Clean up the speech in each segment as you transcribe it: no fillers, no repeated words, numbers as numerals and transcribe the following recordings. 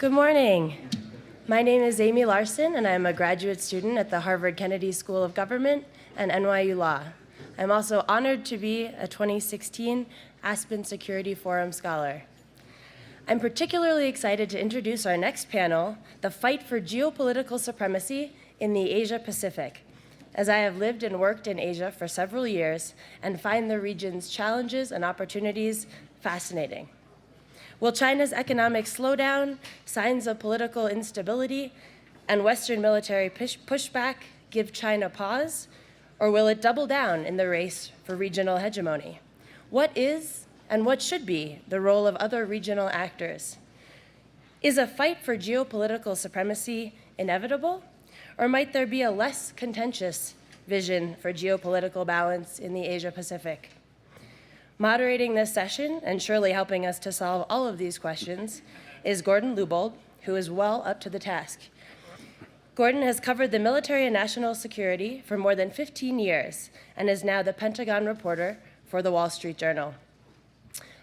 Good morning. My name is Amy Larson, and I'm a graduate student at the Harvard Kennedy School of Government and NYU Law. I'm also honored to be a 2016 Aspen Security Forum Scholar. I'm particularly excited to introduce our next panel, The Fight for Geopolitical Supremacy in the Asia-Pacific, as I have lived and worked in Asia for several years and find the region's challenges and opportunities fascinating. Will China's economic slowdown, signs of political instability, and Western military pushback give China pause, or will it double down in the race for regional hegemony? What is and what should be the role of other regional actors? Is a fight for geopolitical supremacy inevitable, or might there be a less contentious vision for geopolitical balance in the Asia-Pacific? Moderating this session, and surely helping us to solve all of these questions, is Gordon Lubold, who is well up to the task. Gordon has covered the military and national security for more than 15 years and is now the Pentagon reporter for the Wall Street Journal.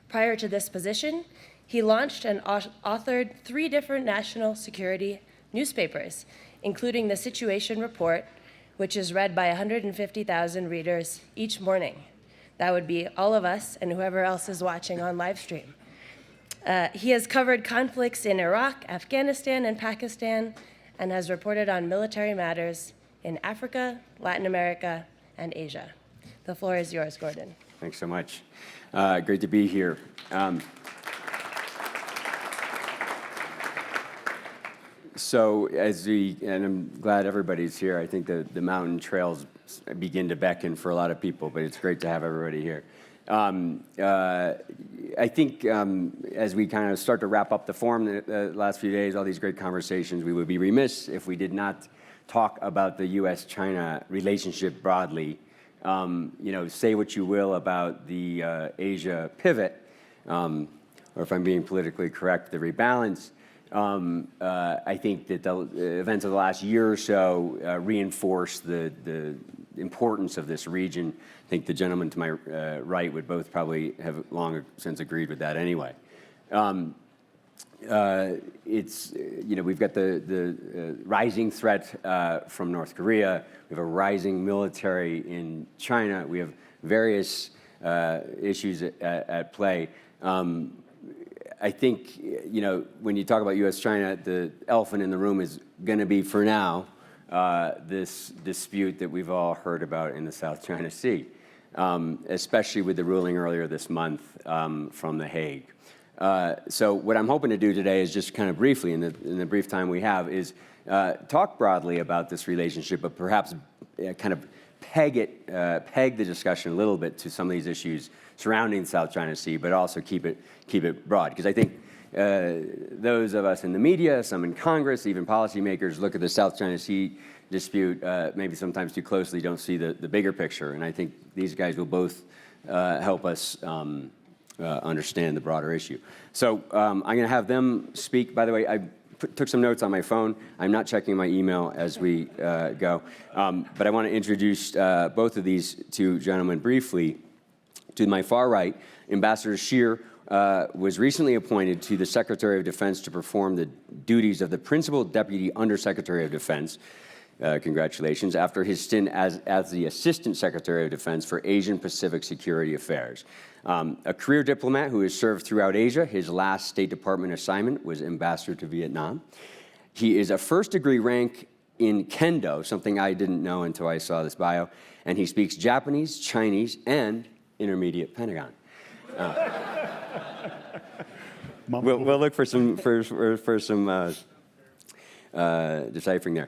Prior to this position, he launched and authored 3 different national security newspapers, including the Situation Report, which is read by 150,000 readers each morning. That would be all of us and whoever else is watching on live stream. He has covered conflicts in Iraq, Afghanistan, and Pakistan, and has reported on military matters in Africa, Latin America, and Asia. The floor is yours, Gordon. Thanks so much. Great to be here. And I'm glad everybody's here. I think the mountain trails begin to beckon for a lot of people, but it's great to have everybody here. I think as we kind of start to wrap up the forum the last few days, all these great conversations, we would be remiss if we did not talk about the U.S.-China relationship broadly. Say what you will about the Asia pivot, or if I'm being politically correct, the rebalance. I think that the events of the last year or so reinforce the importance of this region. I think the gentleman to my right would both probably have long since agreed with that anyway. We've got the rising threat from North Korea. We have a rising military in China. We have various issues at play. I think, when you talk about U.S.-China, the elephant in the room is going to be, for now, this dispute that we've all heard about in the South China Sea, especially with the ruling earlier this month from The Hague. So what I'm hoping to do today is just kind of briefly, in the brief time we have, is talk broadly about this relationship, but perhaps kind of peg the discussion a little bit to some of these issues surrounding the South China Sea, but also keep it broad. Because I think those of us in the media, some in Congress, even policymakers, look at the South China Sea dispute maybe sometimes too closely, don't see the bigger picture. And I think these guys will both help us understand the broader issue. So I'm going to have them speak. By the way, I took some notes on my phone. I'm not checking my email as we go. But I want to introduce both of these two gentlemen briefly. To my far right, Ambassador Shear was recently appointed to the Secretary of Defense to perform the duties of the Principal Deputy Undersecretary of Defense. Congratulations, after his stint as the Assistant Secretary of Defense for Asian Pacific Security Affairs. A career diplomat who has served throughout Asia, his last State Department assignment was Ambassador to Vietnam. He is a first-degree rank in Kendo, something I didn't know until I saw this bio, and he speaks Japanese, Chinese, and intermediate Pentagon. We'll look for some deciphering there.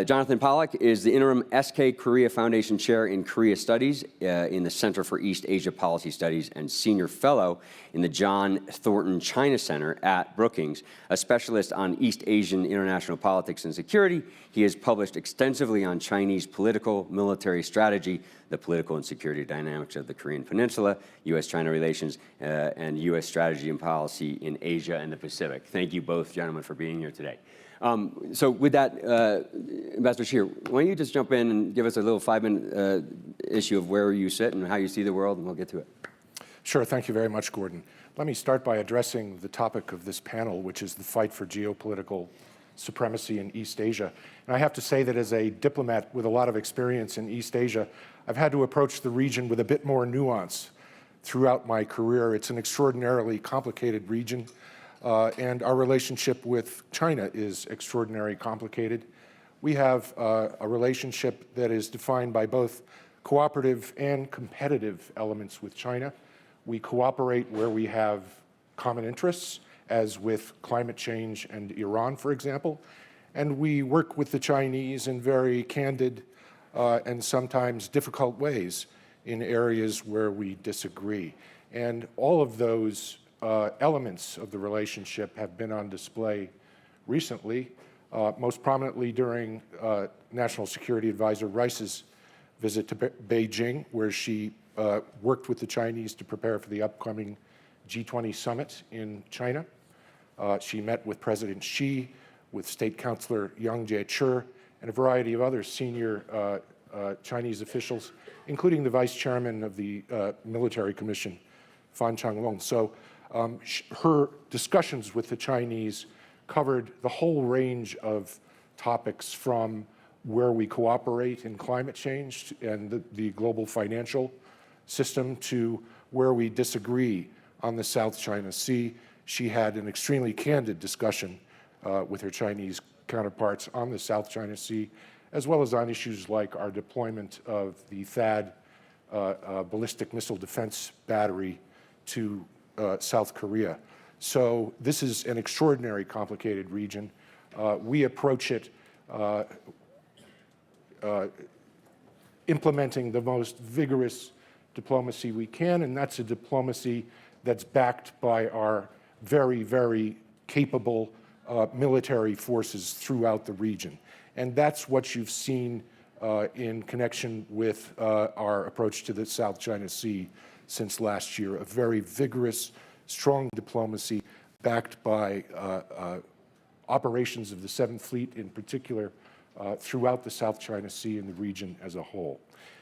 Jonathan Pollack is the interim SK Korea Foundation Chair in Korea Studies in the Center for East Asia Policy Studies and Senior Fellow in the John Thornton China Center at Brookings, a specialist on East Asian international politics and security. He has published extensively on Chinese political, military strategy, the political and security dynamics of the Korean Peninsula, U.S.-China relations, and U.S. strategy and policy in Asia and the Pacific. Thank you both, gentlemen, for being here today. So with that, Ambassador Shear, why don't you just jump in and give us a little 5-minute issue of where you sit and how you see the world, and we'll get to it. Sure. Thank you very much, Gordon. Let me start by addressing the topic of this panel, which is the fight for geopolitical supremacy in East Asia. And I have to say that as a diplomat with a lot of experience in East Asia, I've had to approach the region with a bit more nuance throughout my career. It's an extraordinarily complicated region, and our relationship with China is extraordinarily complicated. We have a relationship that is defined by both cooperative and competitive elements with China. We cooperate where we have common interests, as with climate change and Iran, for example. And we work with the Chinese in very candid and sometimes difficult ways in areas where we disagree. And all of those elements of the relationship have been on display recently, most prominently during National Security Advisor Rice's visit to Beijing, where she worked with the Chinese to prepare for the upcoming G20 summit in China. She met with President Xi, with State Councilor Yang Jiechi, and a variety of other senior Chinese officials, including the Vice Chairman of the Military Commission, Fan Changlong. So her discussions with the Chinese covered the whole range of topics, from where we cooperate in climate change and the global financial system to where we disagree on the South China Sea. She had an extremely candid discussion with her Chinese counterparts on the South China Sea, as well as on issues like our deployment of the THAAD ballistic missile defense battery to South Korea. So this is an extraordinary complicated region. We approach it implementing the most vigorous diplomacy we can, and that's a diplomacy that's backed by our very, very capable military forces throughout the region. And that's what you've seen in connection with our approach to the South China Sea since last year, a very vigorous, strong diplomacy backed by operations of the Seventh Fleet in particular throughout the South China Sea and the region as a whole.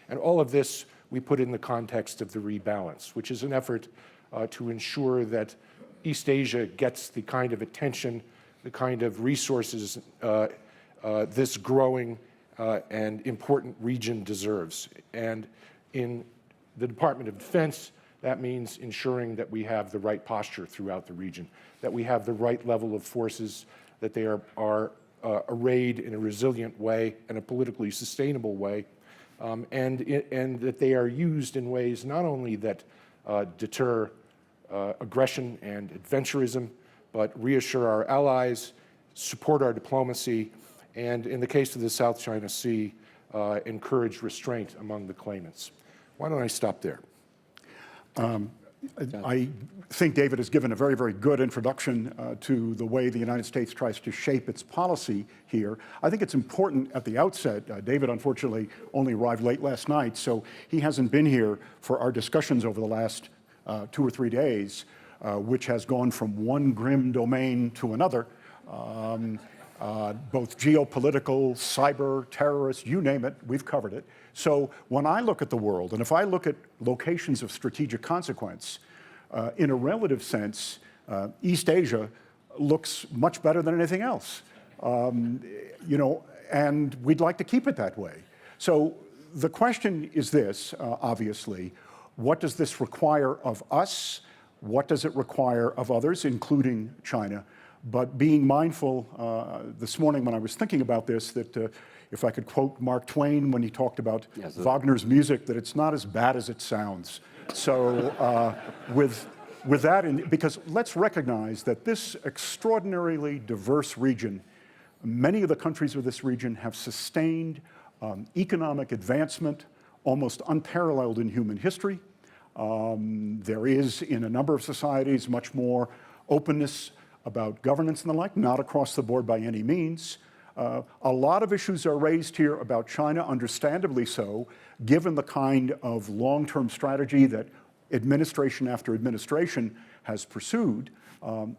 And all of this we put in the context of the rebalance, which is an effort to ensure that East Asia gets the kind of attention, the kind of resources this growing and important region deserves. And in the Department of Defense, that means ensuring that we have the right posture throughout the region, that we have the right level of forces, that they are arrayed in a resilient way and a politically sustainable way, and that they are used in ways not only that deter aggression and adventurism, but reassure our allies, support our diplomacy, and in the case of the South China Sea, encourage restraint among the claimants. Why don't I stop there? I think David has given a very, very good introduction to the way the United States tries to shape its policy here. I think it's important at the outset. David, unfortunately, only arrived late last night, so he hasn't been here for our discussions over the last 2 or 3 days, which has gone from one grim domain to another, both geopolitical, cyber, terrorist, you name it, we've covered it. So when I look at the world, and if I look at locations of strategic consequence, in a relative sense, East Asia looks much better than anything else. You know, and we'd like to keep it that way. So the question is this, obviously, what does this require of us? What does it require of others, including China? But being mindful this morning when I was thinking about this, that if I could quote Mark Twain when he talked about Wagner's music, that it's not as bad as it sounds. So with that, because let's recognize that this extraordinarily diverse region, many of the countries of this region have sustained economic advancement almost unparalleled in human history. There is, in a number of societies, much more openness about governance and the like, not across the board by any means. A lot of issues are raised here about China, understandably so, given the kind of long-term strategy that administration after administration has pursued.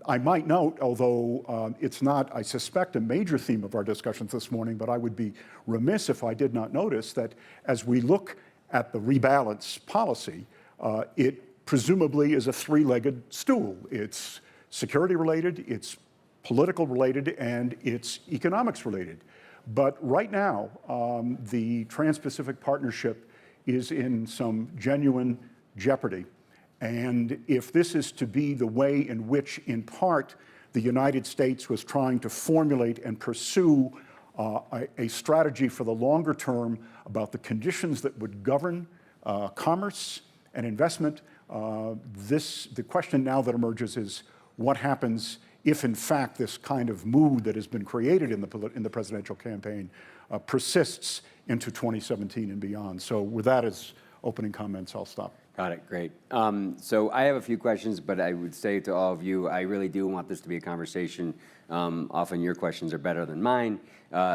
I might note, although it's not, I suspect, a major theme of our discussions this morning, but I would be remiss if I did not notice that as we look at the rebalance policy, it presumably is a three-legged stool. It's security related, it's political related, and it's economics related. But right now, the Trans-Pacific Partnership is in some genuine jeopardy. And if this is to be the way in which, in part, the United States was trying to formulate and pursue a strategy for the longer term about the conditions that would govern commerce and investment, the question now that emerges is what happens if, in fact, this kind of mood that has been created in the presidential campaign persists into 2017 and beyond. So with that as opening comments, I'll stop. Got it, great. So I have a few questions, but I would say to all of you, I really do want this to be a conversation. Often your questions are better than mine.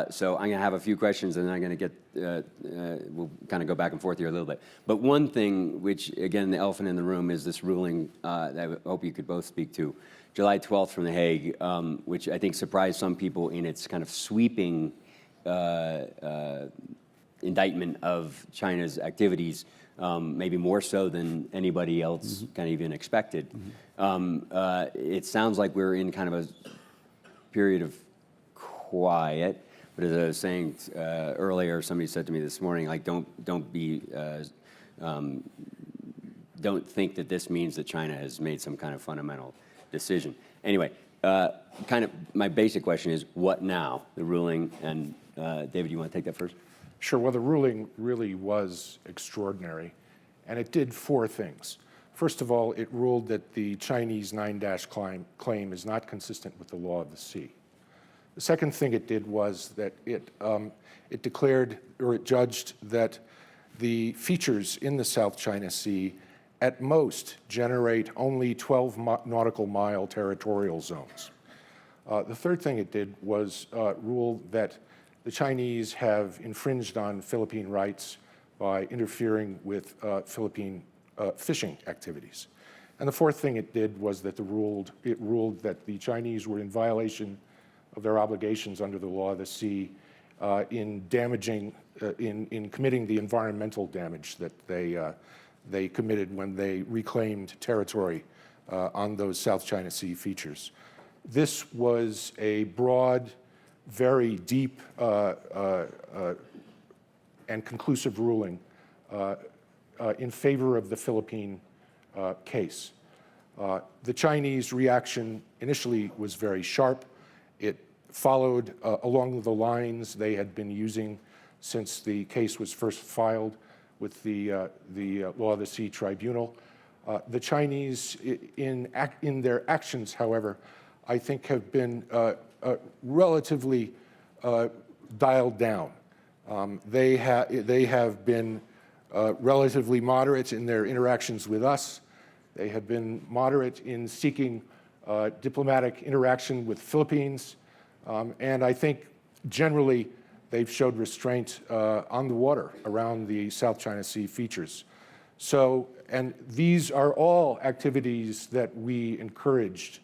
So I'm gonna have a few questions and then I'm gonna get, we'll kind of go back and forth here a little bit. But one thing, which again, the elephant in the room is this ruling that I hope you could both speak to. July 12th from The Hague, which I think surprised some people in its kind of sweeping indictment of China's activities, maybe more so than anybody else kind of even expected. It sounds like we're in kind of a period of quiet, but as I was saying earlier, somebody said to me this morning, like, don't think that this means that China has made some kind of fundamental decision. Anyway, kind of my basic question is, what now? The ruling, and David, you want to take that first? Sure. Well, the ruling really was extraordinary, and it did four things. First of all, it ruled that the Chinese 9-dash claim is not consistent with the law of the sea. The second thing it did was that it declared, or it judged, that the features in the South China Sea at most generate only 12 nautical mile territorial zones. The third thing it did was rule that the Chinese have infringed on Philippine rights by interfering with Philippine fishing activities. And the fourth thing it did was that it ruled that the Chinese were in violation of their obligations under the law of the sea in committing the environmental damage that they committed when they reclaimed territory on those South China Sea features. This was a broad, very deep and conclusive ruling in favor of the Philippine case. The Chinese reaction initially was very sharp. It followed along the lines they had been using since the case was first filed with the Law of the Sea Tribunal. The Chinese, in their actions, however, I think have been relatively dialed down. They have been relatively moderate in their interactions with us. They have been moderate in seeking diplomatic interaction with Philippines. And I think generally they've showed restraint on the water around the South China Sea features. So, and these are all activities that we encouraged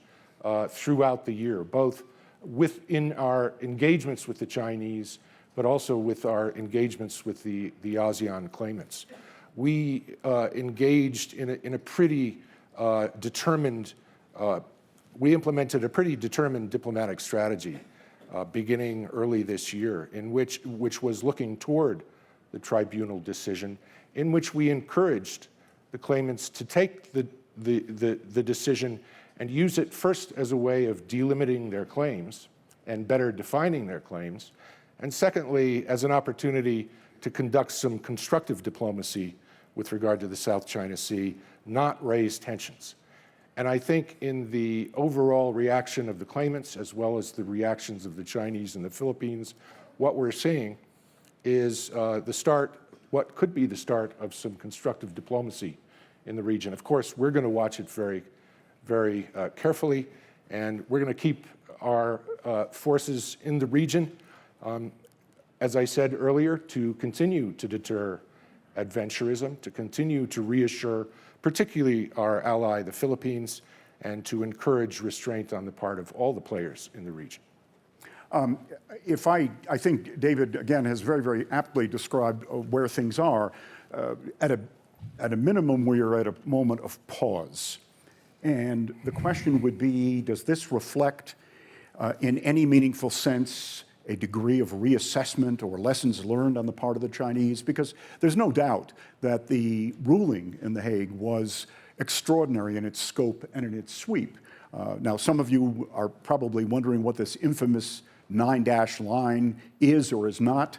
throughout the year, both within our engagements with the Chinese, but also with our engagements with the ASEAN claimants. We engaged in a pretty determined, we implemented a pretty determined diplomatic strategy beginning early this year, in which was looking toward the tribunal decision, in which we encouraged the claimants to take the decision and use it first as a way of delimiting their claims and better defining their claims, and secondly, as an opportunity to conduct some constructive diplomacy with regard to the South China Sea, not raise tensions. And I think in the overall reaction of the claimants, as well as the reactions of the Chinese and the Philippines, what we're seeing is the start, what could be the start of some constructive diplomacy in the region. Of course, we're going to watch it very, very carefully, and we're going to keep our forces in the region, as I said earlier, to continue to deter adventurism, to continue to reassure particularly our ally, the Philippines, and to encourage restraint on the part of all the players in the region. I think David, again, has very, very aptly described where things are. At a at a minimum, we are at a moment of pause. And the question would be, does this reflect, in any meaningful sense, a degree of reassessment or lessons learned on the part of the Chinese? Because there's no doubt that the ruling in The Hague was extraordinary in its scope and in its sweep. Now, some of you are probably wondering what this infamous 9-dash line is or is not.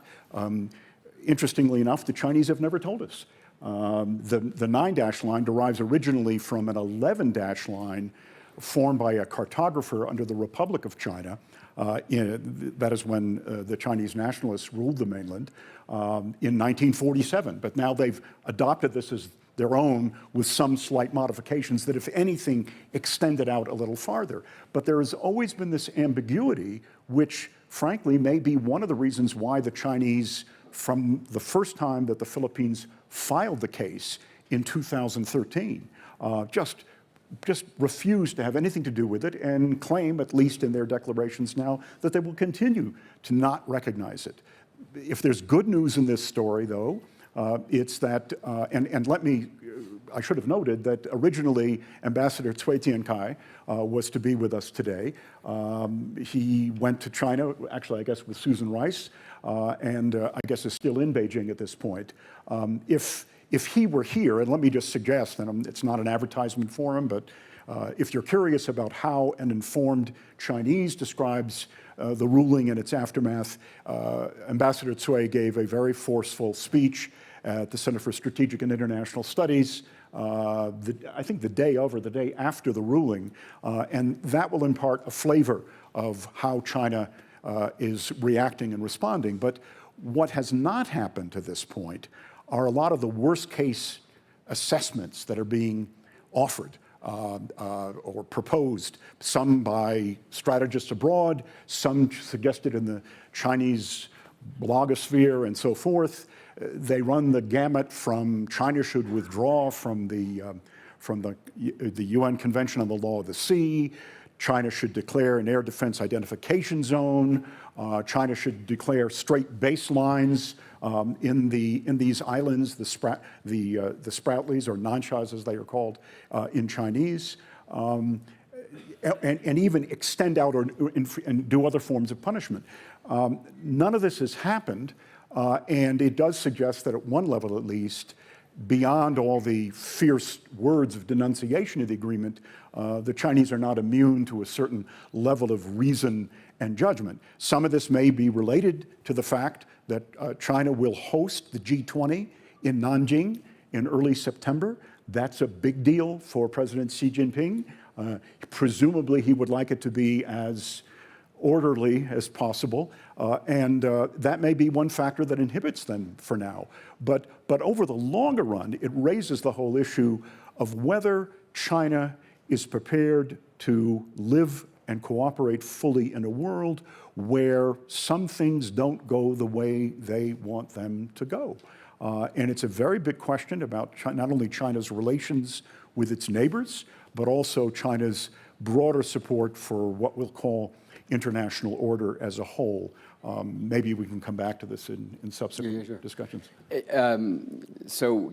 Interestingly enough, the Chinese have never told us. The 9-dash line derives originally from an 11-dash line formed by a cartographer under the Republic of China. That is when the Chinese nationalists ruled the mainland in 1947. But now they've adopted this as their own with some slight modifications that, if anything, extended out a little farther. But there has always been this ambiguity, which frankly may be one of the reasons why the Chinese, from the first time that the Philippines filed the case in 2013, just refuse to have anything to do with it and claim, at least in their declarations now, that they will continue to not recognize it. If there's good news in this story, though, it's that, I should have noted that originally Ambassador Cui Tiankai was to be with us today. He went to China, actually, I guess, with Susan Rice, and I guess is still in Beijing at this point. If he were here, and let me just suggest, and it's not an advertisement for him, but if you're curious about how an informed Chinese describes the ruling and its aftermath, Ambassador Cui gave a very forceful speech at the Center for Strategic and International Studies, I think the day of or the day after the ruling, and that will impart a flavor of how China is reacting and responding. But what has not happened to this point are a lot of the worst case assessments that are being offered or proposed, some by strategists abroad, some suggested in the Chinese blogosphere and so forth. They run the gamut from China should withdraw from the UN Convention on the Law of the Sea, China should declare an air defense identification zone, China should declare straight baselines in these islands, the Sproutleys, or Nanshas as they are called in Chinese, and even extend out and do other forms of punishment. None of this has happened, and it does suggest that at one level at least, beyond all the fierce words of denunciation of the agreement, the Chinese are not immune to a certain level of reason and judgment. Some of this may be related to the fact that China will host the G20 in Nanjing in early September. That's a big deal for President Xi Jinping. Presumably, he would like it to be as orderly as possible, and that may be one factor that inhibits them for now. But over the longer run, it raises the whole issue of whether China is prepared to live and cooperate fully in a world where some things don't go the way they want them to go. And it's a very big question about not only China's relations with its neighbors, but also China's broader support for what we'll call international order as a whole. Maybe we can come back to this in subsequent discussions. So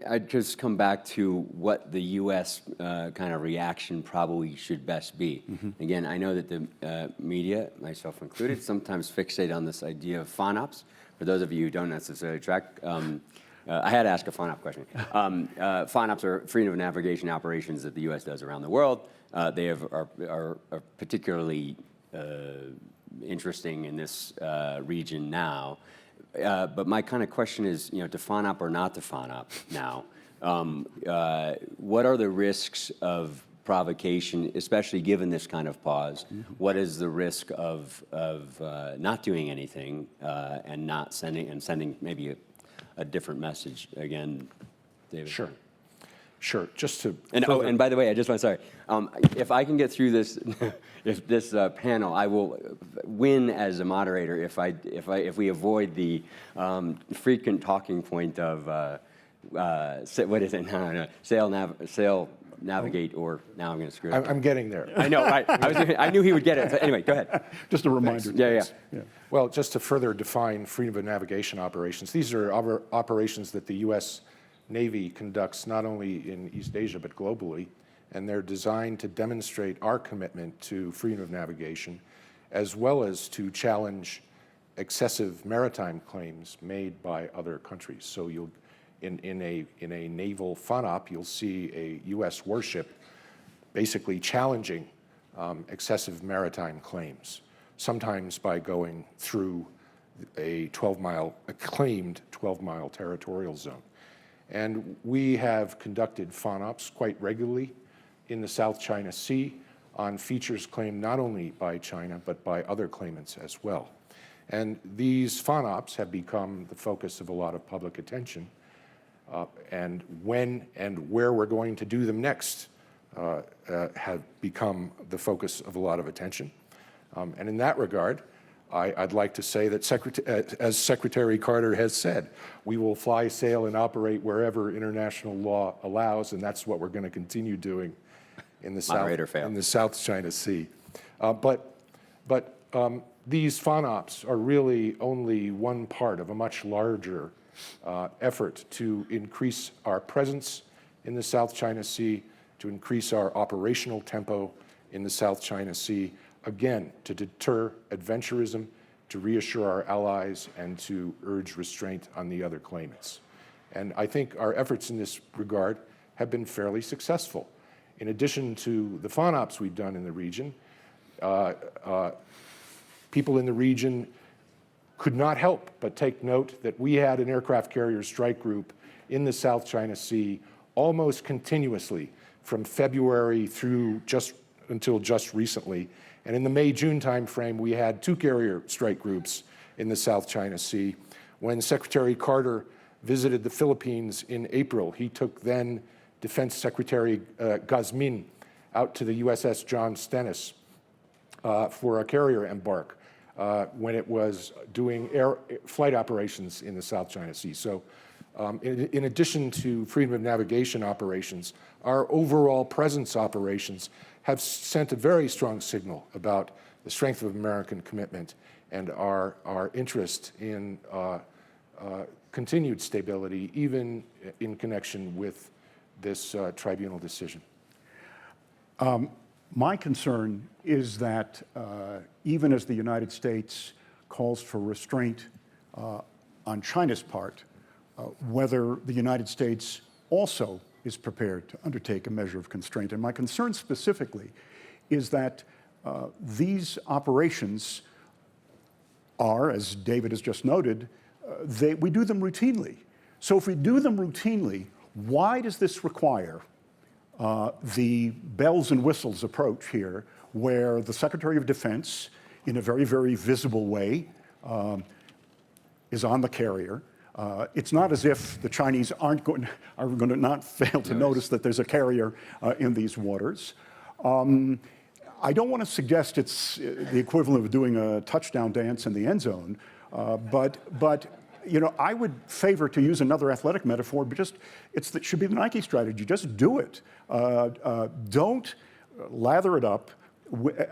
I'd just come back to what the U.S. Kind of reaction probably should best be. Again, I know that the media, myself included, sometimes fixate on this idea of FONOPs. For those of you who don't necessarily track, I had to ask a FONOP question. FONOPs are freedom of navigation operations that the U.S. does around the world. They are particularly interesting in this region now. But my kind of question is, to FONOP or not to FONOP now? What are the risks of provocation, especially given this kind of pause? What is the risk of not doing anything and not sending maybe a different message again, David? Sure. Just to and by the way, I just want to if I can get through this this panel, I will win as a moderator if we avoid the frequent talking point of what is it? No. Sail, navigate, or now I'm going to screw it up. I'm getting there. I know, right? I knew he would get it. So anyway, go ahead. Just a reminder. Yeah. Well, just to further define freedom of navigation operations, these are operations that the U.S. Navy conducts not only in East Asia but globally, and they're designed to demonstrate our commitment to freedom of navigation, as well as to challenge excessive maritime claims made by other countries. So you'll, in a naval FONOP, you'll see a U.S. warship basically challenging excessive maritime claims, sometimes by going through a claimed 12-mile territorial zone. And we have conducted FONOPs quite regularly in the South China Sea on features claimed not only by China, but by other claimants as well. And these FONOPs have become the focus of a lot of public attention. And when and where we're going to do them next have become the focus of a lot of attention. And in that regard, I'd like to say that as Secretary Carter has said, we will fly, sail, and operate wherever international law allows, and that's what we're going to continue doing in the South China Sea. But these FONOPs are really only one part of a much larger effort to increase our presence in the South China Sea, to increase our operational tempo in the South China Sea, again, to deter adventurism, to reassure our allies, and to urge restraint on the other claimants. And I think our efforts in this regard have been fairly successful. In addition to the FONOPs we've done in the region, people in the region could not help but take note that we had an aircraft carrier strike group in the South China Sea almost continuously from February through until just recently. And in the May-June timeframe, we had 2 carrier strike groups in the South China Sea. When Secretary Carter visited the Philippines in April, he took then Defense Secretary Guzmin out to the USS John Stennis for a carrier embark when it was doing flight operations in the South China Sea. So in addition to freedom of navigation operations, our overall presence operations have sent a very strong signal about the strength of American commitment and our interest in continued stability, even in connection with this tribunal decision. My concern is that even as the United States calls for restraint on China's part, whether the United States also is prepared to undertake a measure of constraint. And my concern specifically is that these operations are, as David has just noted, we do them routinely. So if we do them routinely, why does this require the bells and whistles approach here, where the Secretary of Defense, in a very, very visible way, is on the carrier? It's not as if the Chinese are going to not fail to notice that there's a carrier in these waters. I don't want to suggest it's the equivalent of doing a touchdown dance in the end zone, but you know, I would favor, to use another athletic metaphor, but it should be the Nike strategy. Just do it. Don't lather it up.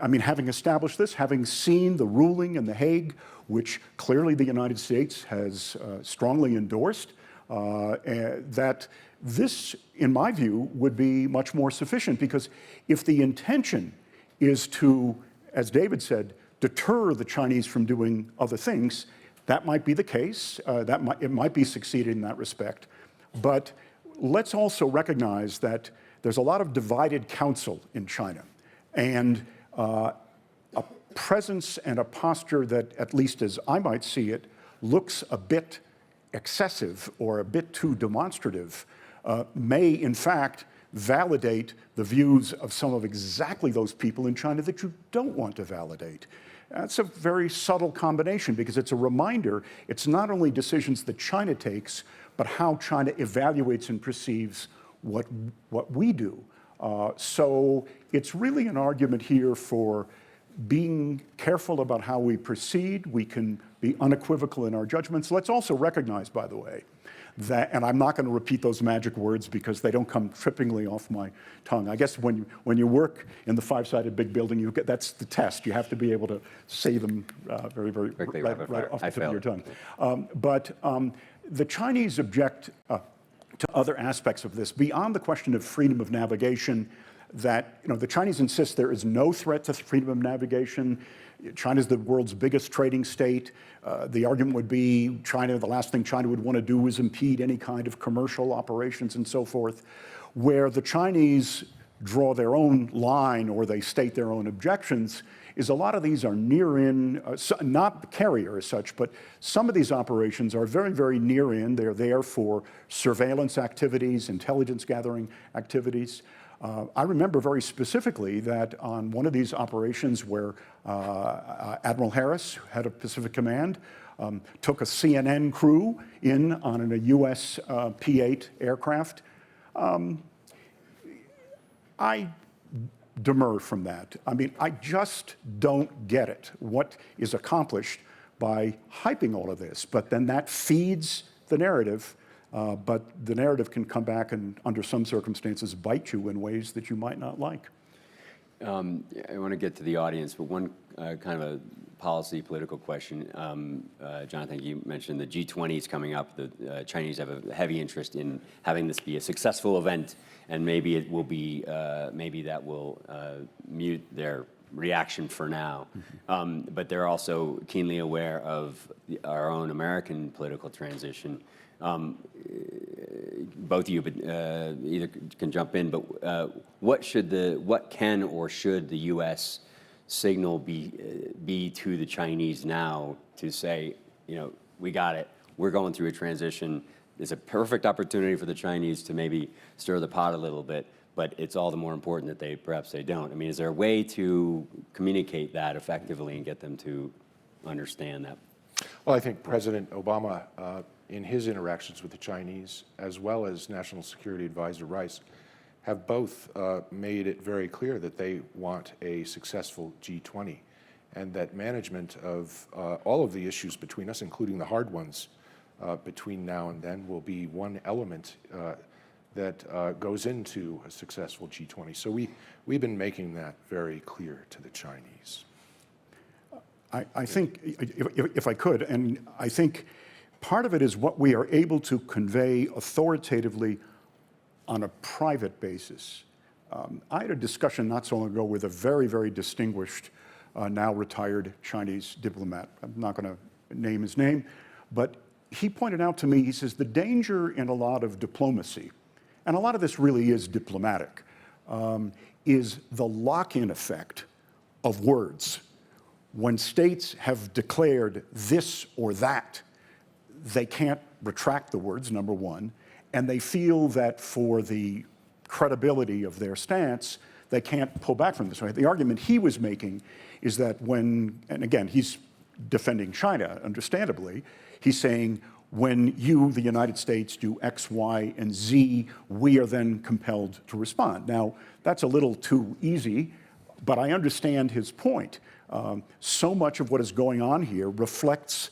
I mean, having established this, having seen the ruling in The Hague, which clearly the United States has strongly endorsed, that this, in my view, would be much more sufficient, because if the intention is to, as David said, deter the Chinese from doing other things, that might be the case. It might be succeeded in that respect. But let's also recognize that there's a lot of divided counsel in China. And a presence and a posture that, at least as I might see it, looks a bit excessive or a bit too demonstrative, may in fact validate the views of some of exactly those people in China that you don't want to validate. That's a very subtle combination, because it's a reminder it's not only decisions that China takes, but how China evaluates and perceives what we do. So it's really an argument here for being careful about how we proceed. We can be unequivocal in our judgments. Let's also recognize, by the way, that, and I'm not going to repeat those magic words because they don't come trippingly off my tongue. I guess when you work in the five-sided big building, that's the test. You have to be able to say them very, very right off the tip of your tongue. But the Chinese object, to other aspects of this, beyond the question of freedom of navigation, that the Chinese insist there is no threat to freedom of navigation. China's the world's biggest trading state. The argument would be the last thing China would want to do is impede any kind of commercial operations and so forth. Where the Chinese draw their own line or they state their own objections is a lot of these are near in, not carrier as such, but some of these operations are very, very near in. They're there for surveillance activities, intelligence gathering activities. I remember very specifically that on one of these operations where Admiral Harris, head of Pacific Command, took a CNN crew in on a US P-8 aircraft. I demur from that. I mean, I just don't get it, what is accomplished by hyping all of this. But then that feeds the narrative. But the narrative can come back and, under some circumstances, bite you in ways that you might not like. I want to get to the audience, but one kind of a policy, political question. John, I think you mentioned the G20 is coming up. The Chinese have a heavy interest in having this be a successful event, and maybe it will be, maybe that will mute their reaction for now. But they're also keenly aware of our own American political transition. Both of you, but either can jump in. But what can or should the U.S. signal be to the Chinese now to say, we got it. We're going through a transition. It's a perfect opportunity for the Chinese to maybe stir the pot a little bit, but it's all the more important that perhaps they don't. I mean, is there a way to communicate that effectively and get them to understand that? Well, I think President Obama, in his interactions with the Chinese, as well as National Security Advisor Rice, have both made it very clear that they want a successful G20, and that management of all of the issues between us, including the hard ones between now and then, will be one element that goes into a successful G20. So we've been making that very clear to the Chinese. I think, if I could, and I think part of it is what we are able to convey authoritatively on a private basis. I had a discussion not so long ago with a very, very distinguished, now retired Chinese diplomat. I'm not going to name his name, but he pointed out to me, he says, the danger in a lot of diplomacy, and a lot of this really is diplomatic, is the lock-in effect of words. When states have declared this or that, they can't retract the words, number one, and they feel that for the credibility of their stance, they can't pull back from this. Right? The argument he was making is that when, and again, he's defending China, understandably, he's saying, when you, the United States, do X, Y, and Z, we are then compelled to respond. Now, that's a little too easy, but I understand his point. So much of what is going on here reflects,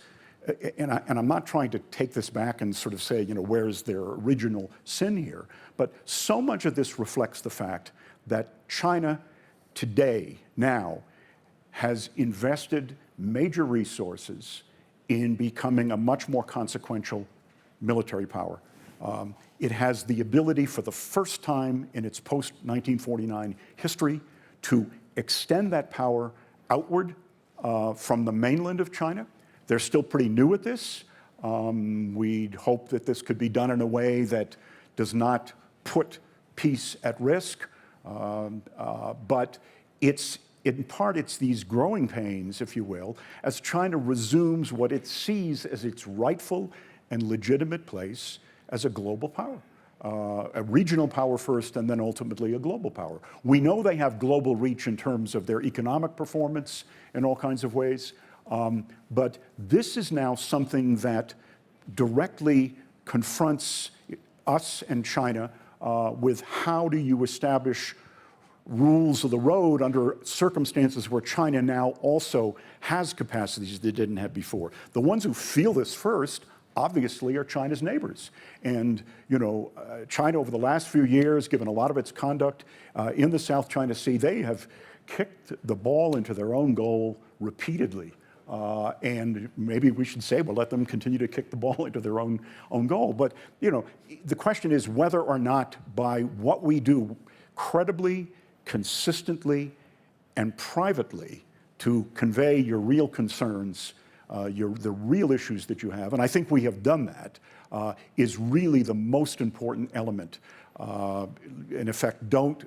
and I'm not trying to take this back and sort of say, where's their original sin here, but so much of this reflects the fact that China today, now, has invested major resources in becoming a much more consequential military power. It has the ability for the first time in its post-1949 history to extend that power outward from the mainland of China. They're still pretty new at this. We'd hope that this could be done in a way that does not put peace at risk. But in part, it's these growing pains, if you will, as China resumes what it sees as its rightful and legitimate place as a global power. A regional power first, and then ultimately a global power. We know they have global reach in terms of their economic performance in all kinds of ways, but this is now something that directly confronts us and China with how do you establish rules of the road under circumstances where China now also has capacities they didn't have before. The ones who feel this first, obviously, are China's neighbors. And, China over the last few years, given a lot of its conduct in the South China Sea, they have kicked the ball into their own goal repeatedly And maybe we should say, well, let them continue to kick the ball into their own goal. But the question is whether or not by what we do credibly, consistently, and privately to convey your real concerns, the real issues that you have, and I think we have done that, is really the most important element. In effect, don't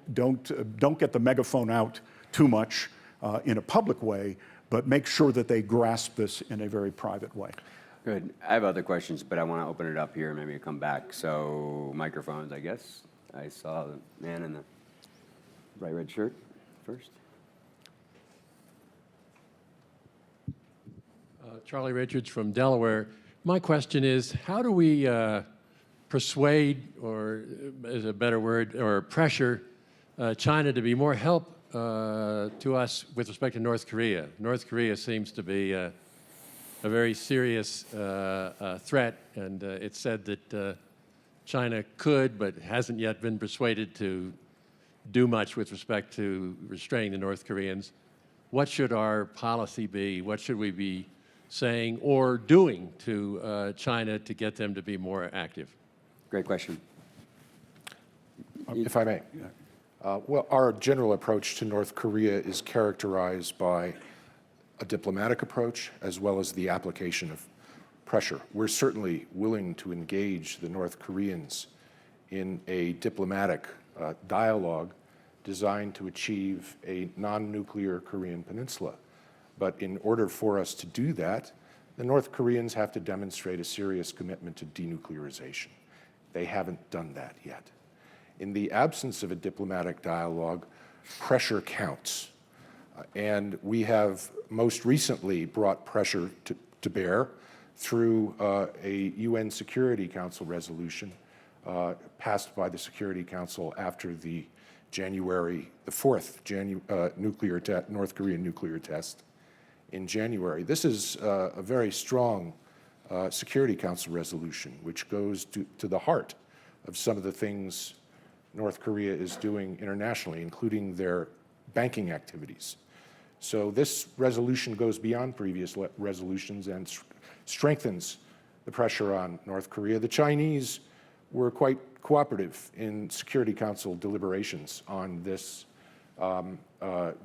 get the megaphone out too much in a public way, but make sure that they grasp this in a very private way. Good. I have other questions, but I want to open it up here and maybe come back. So microphones, I guess. I saw the man in the bright red shirt first. Charlie Richards from Delaware. My question is, how do we persuade, or is a better word, or pressure China to be more help to us with respect to North Korea? North Korea seems to be a very serious threat, and it's said that China could, but hasn't yet been persuaded to do much with respect to restraining the North Koreans. What should our policy be? What should we be saying or doing to China to get them to be more active? Great question. If I may. Well, our general approach to North Korea is characterized by a diplomatic approach as well as the application of pressure. We're certainly willing to engage the North Koreans in a diplomatic dialogue designed to achieve a non-nuclear Korean peninsula. But in order for us to do that, the North Koreans have to demonstrate a serious commitment to denuclearization. They haven't done that yet. In the absence of a diplomatic dialogue, pressure counts. And we have most recently brought pressure to bear through a UN Security Council resolution passed by the Security Council after the January, the 4th North Korean nuclear test in January. This is a very strong Security Council resolution, which goes to the heart of some of the things North Korea is doing internationally, including their banking activities. So this resolution goes beyond previous resolutions and strengthens the pressure on North Korea. The Chinese were quite cooperative in Security Council deliberations on this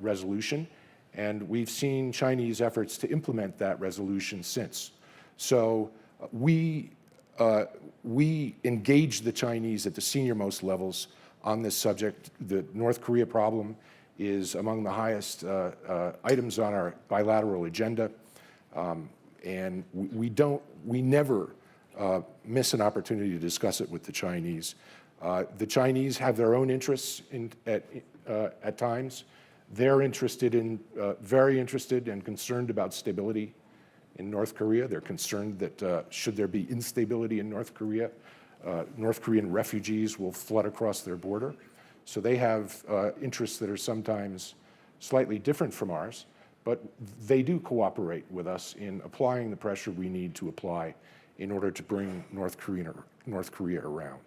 resolution, and we've seen Chinese efforts to implement that resolution since. So we engage the Chinese at the senior-most levels on this subject. The North Korea problem is among the highest items on our bilateral agenda, and we never miss an opportunity to discuss it with the Chinese. The Chinese have their own interests at times. They're very interested and concerned about stability in North Korea. They're concerned that should there be instability in North Korea, North Korean refugees will flood across their border. So they have interests that are sometimes slightly different from ours, but they do cooperate with us in applying the pressure we need to apply in order to bring North Korea around.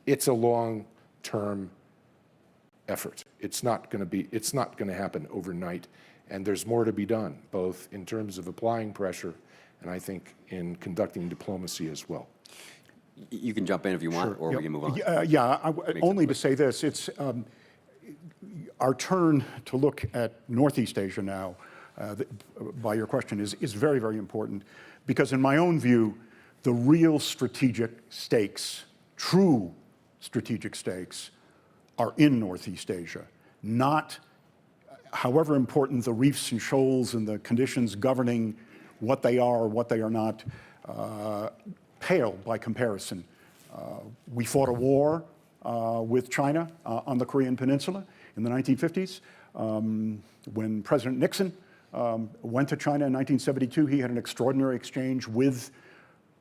It's a long-term effort. It's not going to happen overnight, and there's more to be done, both in terms of applying pressure and I think in conducting diplomacy as well. You can jump in if you want, or we can move on. Only to say this, it's our turn to look at Northeast Asia now, by your question, is very, very important, because in my own view, the real strategic stakes, true strategic stakes, are in Northeast Asia, not however important the reefs and shoals and the conditions governing what they are or what they are not, pale by comparison. We fought a war with China on the Korean Peninsula in the 1950s. When President Nixon went to China in 1972, he had an extraordinary exchange with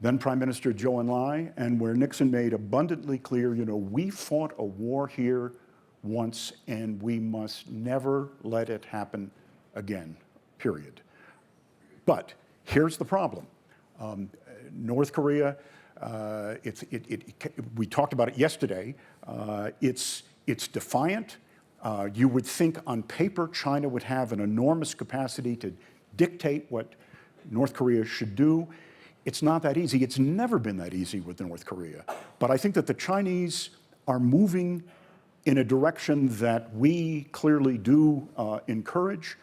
then Prime Minister Zhou Enlai, and where Nixon made abundantly clear, we fought a war here once, and we must never let it happen again, period. But here's the problem. North Korea, we talked about it yesterday. It's defiant. You would think on paper China would have an enormous capacity to dictate what North Korea should do. It's not that easy. It's never been that easy with North Korea. But I think that the Chinese are moving in a direction that we clearly do encourage.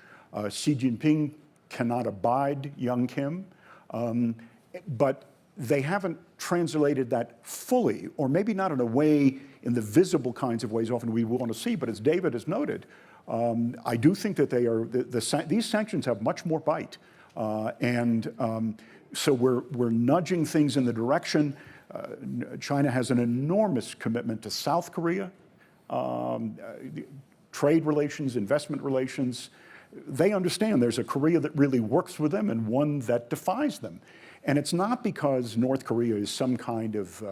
Xi Jinping cannot abide young Kim, but they haven't translated that fully, or maybe not in a way, in the visible kinds of ways often we want to see. But as David has noted, I do think that they are, these sanctions have much more bite. So we're nudging things in the direction. China has an enormous commitment to South Korea, trade relations, investment relations. They understand there's a Korea that really works with them and one that defies them. And it's not because North Korea is some kind of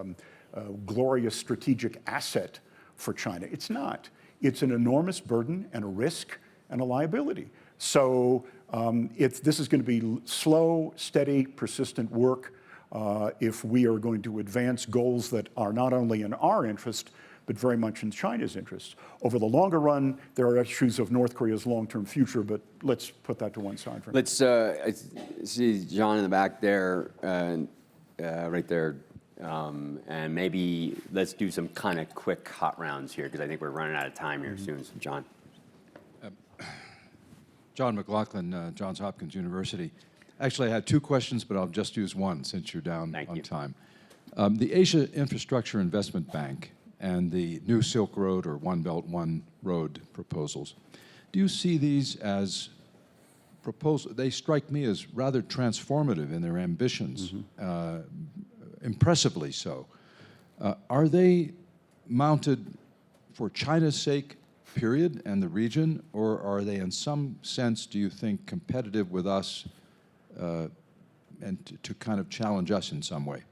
glorious strategic asset for China. It's not. It's an enormous burden and a risk and a liability. So this is going to be slow, steady, persistent work if we are going to advance goals that are not only in our interest, but very much in China's interest. Over the longer run, there are issues of North Korea's long-term future, but let's put that to one side for now. Let's see John in the back there, right there. And maybe let's do some kind of quick hot rounds here, because I think we're running out of time here soon. So John. John McLaughlin, Johns Hopkins University. Actually, I had two questions, but I'll just use one since you're down on time. The Asia Infrastructure Investment Bank and the New Silk Road or One Belt, One Road proposals, do you see these as proposals? They strike me as rather transformative in their ambitions, impressively so. Are they mounted for China's sake, period, and the region, or are they in some sense, do you think, competitive with us and to kind of challenge us in some way?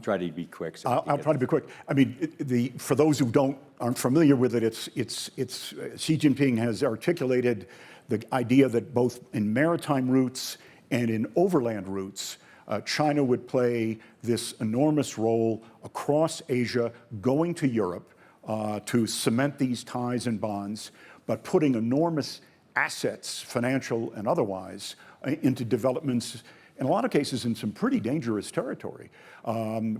Try to be quick. So I'll try to be quick. I mean, for those who aren't familiar with it, Xi Jinping has articulated the idea that both in maritime routes and in overland routes, China would play this enormous role across Asia, going to Europe to cement these ties and bonds, but putting enormous assets, financial and otherwise, into developments, in a lot of cases in some pretty dangerous territory,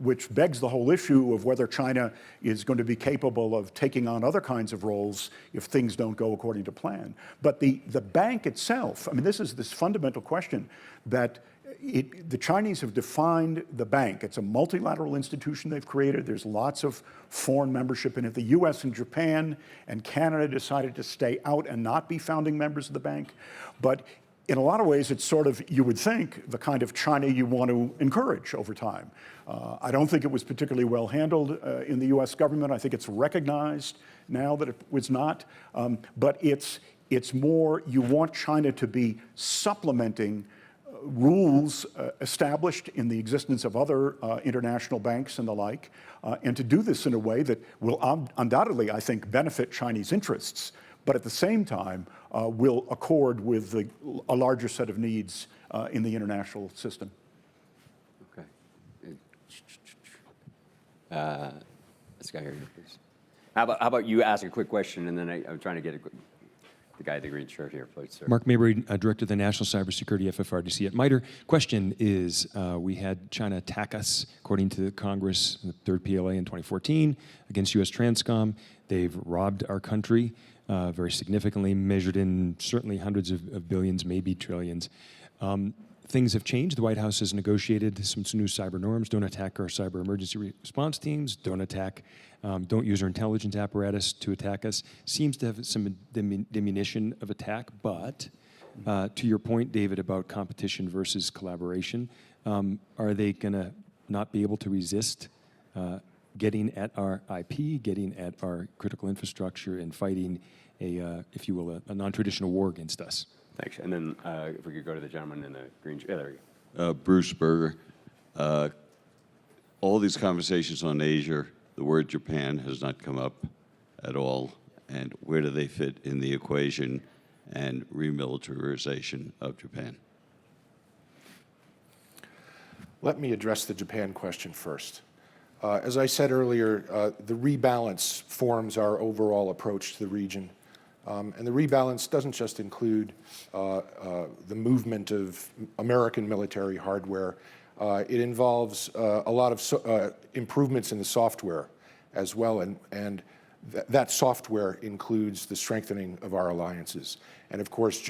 which begs the whole issue of whether China is going to be capable of taking on other kinds of roles if things don't go according to plan. But the bank itself, I mean, this is this fundamental question that the Chinese have defined the bank. It's a multilateral institution they've created. There's lots of foreign membership in it. The US and Japan and Canada decided to stay out and not be founding members of the bank. But in a lot of ways, it's sort of, you would think, the kind of China you want to encourage over time. I don't think it was particularly well handled in the US government. I think it's recognized now that it was not. But it's more, you want China to be supplementing rules established in the existence of other international banks and the like, and to do this in a way that will undoubtedly, I think, benefit Chinese interests, but at the same time will accord with a larger set of needs in the international system. Okay. This guy here, please. How about you ask a quick question, and then I'm trying to get the guy in the green shirt here, please, sir. Mark Mabry, Director of the National Cybersecurity FFRDC at MITRE. Question is, we had China attack us, according to Congress, the third PLA in 2014, against US Transcom. They've robbed our country very significantly, measured in certainly hundreds of billions, maybe trillions. Things have changed. The White House has negotiated some new cyber norms. Don't attack our cyber emergency response teams. Don't use our intelligence apparatus to attack us. Seems to have some diminution of attack, but to your point, David, about competition versus collaboration, are they going to not be able to resist getting at our IP, getting at our critical infrastructure, and fighting if you will, a non-traditional war against us? Thanks. And then if we could go to the gentleman in the green shirt. Yeah, there we go. Bruce Berger. All these conversations on Asia, the word Japan has not come up at all. And where do they fit in the equation and remilitarization of Japan? Let me address the Japan question first. As I said earlier, the rebalance forms our overall approach to the region. And the rebalance doesn't just include the movement of American military hardware. It involves a lot of improvements in the software as well, and that software includes the strengthening of our alliances. And of course,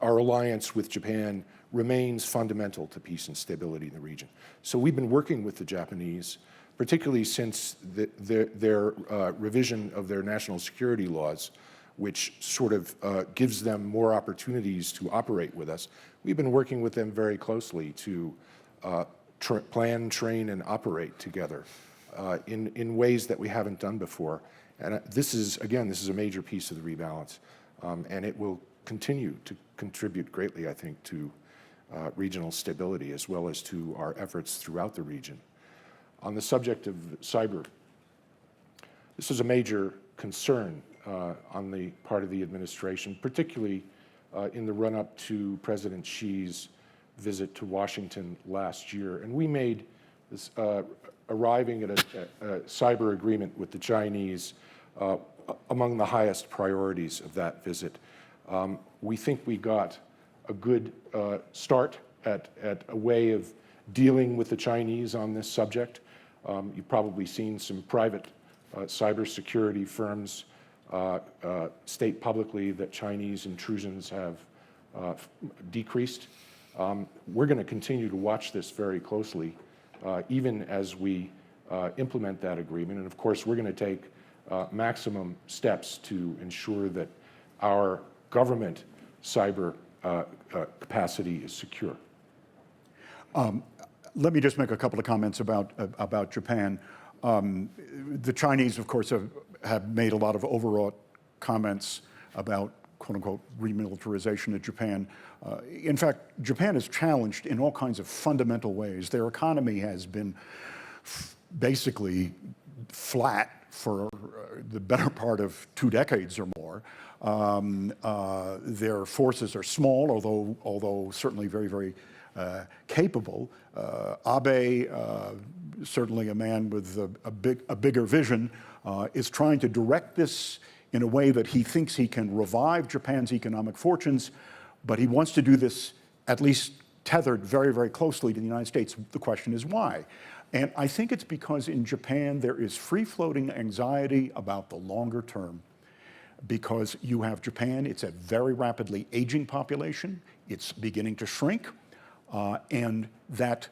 our alliance with Japan remains fundamental to peace and stability in the region. So we've been working with the Japanese, particularly since their revision of their national security laws, which sort of gives them more opportunities to operate with us. We've been working with them very closely to plan, train, and operate together in ways that we haven't done before. And this is a major piece of the rebalance, and it will continue to contribute greatly, I think, to regional stability as well as to our efforts throughout the region. On the subject of cyber, this is a major concern on the part of the administration, particularly in the run-up to President Xi's visit to Washington last year. And we made this, arriving at a cyber agreement with the Chinese among the highest priorities of that visit. We think we got a good start at a way of dealing with the Chinese on this subject. You've probably seen some private cybersecurity firms state publicly that Chinese intrusions have decreased. We're going to continue to watch this very closely, even as we implement that agreement. And of course, we're going to take maximum steps to ensure that our government cyber capacity is secure. Let me just make a couple of comments about Japan. The Chinese, of course, have made a lot of overwrought comments about quote-unquote remilitarization of Japan. In fact, Japan is challenged in all kinds of fundamental ways. Their economy has been basically flat for the better part of 2 decades or more. Their forces are small, although certainly very, very capable. Abe, certainly a man with a bigger vision, is trying to direct this in a way that he thinks he can revive Japan's economic fortunes, but he wants to do this at least tethered very, very closely to the United States. The question is why? And I think it's because in Japan there is free-floating anxiety about the longer term, because you have Japan, it's a very rapidly aging population, it's beginning to shrink, and that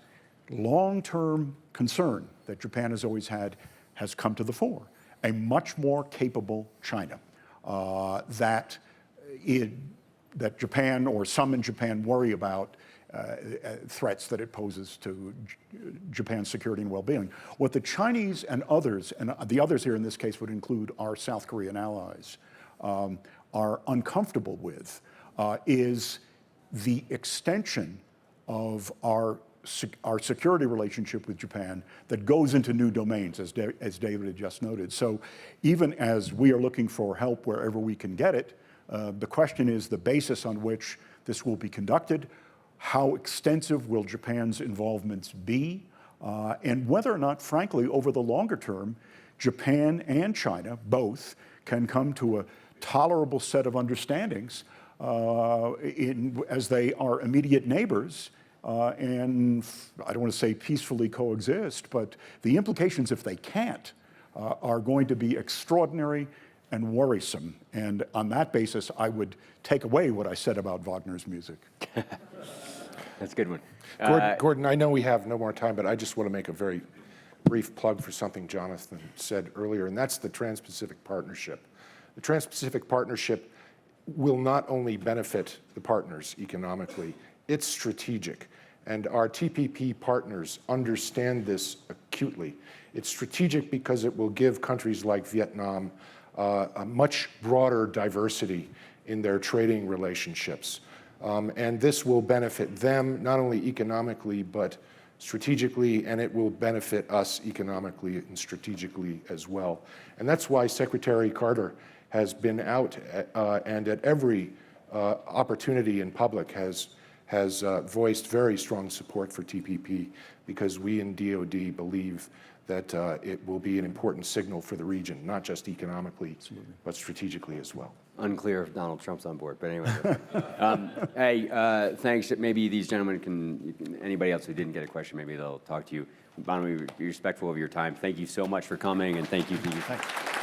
long-term concern that Japan has always had has come to the fore. A much more capable China that Japan, or some in Japan, worry about threats that it poses to Japan's security and well-being. What the Chinese and others, and the others here in this case would include our South Korean allies, are uncomfortable with is the extension of our security relationship with Japan that goes into new domains, as David had just noted. So even as we are looking for help wherever we can get it, the question is the basis on which this will be conducted, how extensive will Japan's involvements be, and whether or not, frankly, over the longer term, Japan and China both can come to a tolerable set of understandings as they are immediate neighbors, and I don't want to say peacefully coexist, but the implications, if they can't, are going to be extraordinary and worrisome. And on that basis, I would take away what I said about Wagner's music. That's a good one. Gordon, I know we have no more time, but I just want to make a very brief plug for something Jonathan said earlier, and that's the Trans-Pacific Partnership. The Trans-Pacific Partnership will not only benefit the partners economically, it's strategic. And our TPP partners understand this acutely. It's strategic because it will give countries like Vietnam a much broader diversity in their trading relationships. And this will benefit them not only economically, but strategically, and it will benefit us economically and strategically as well. And that's why Secretary Carter has been out and at every opportunity in public has voiced very strong support for TPP, because we in DOD believe that it will be an important signal for the region, not just economically, but strategically as well. Unclear if Donald Trump's on board, but anyway. Hey, thanks. Maybe these gentlemen can, anybody else who didn't get a question, maybe they'll talk to you. Why don't we be respectful of your time? Thank you so much for coming, and thank you for your.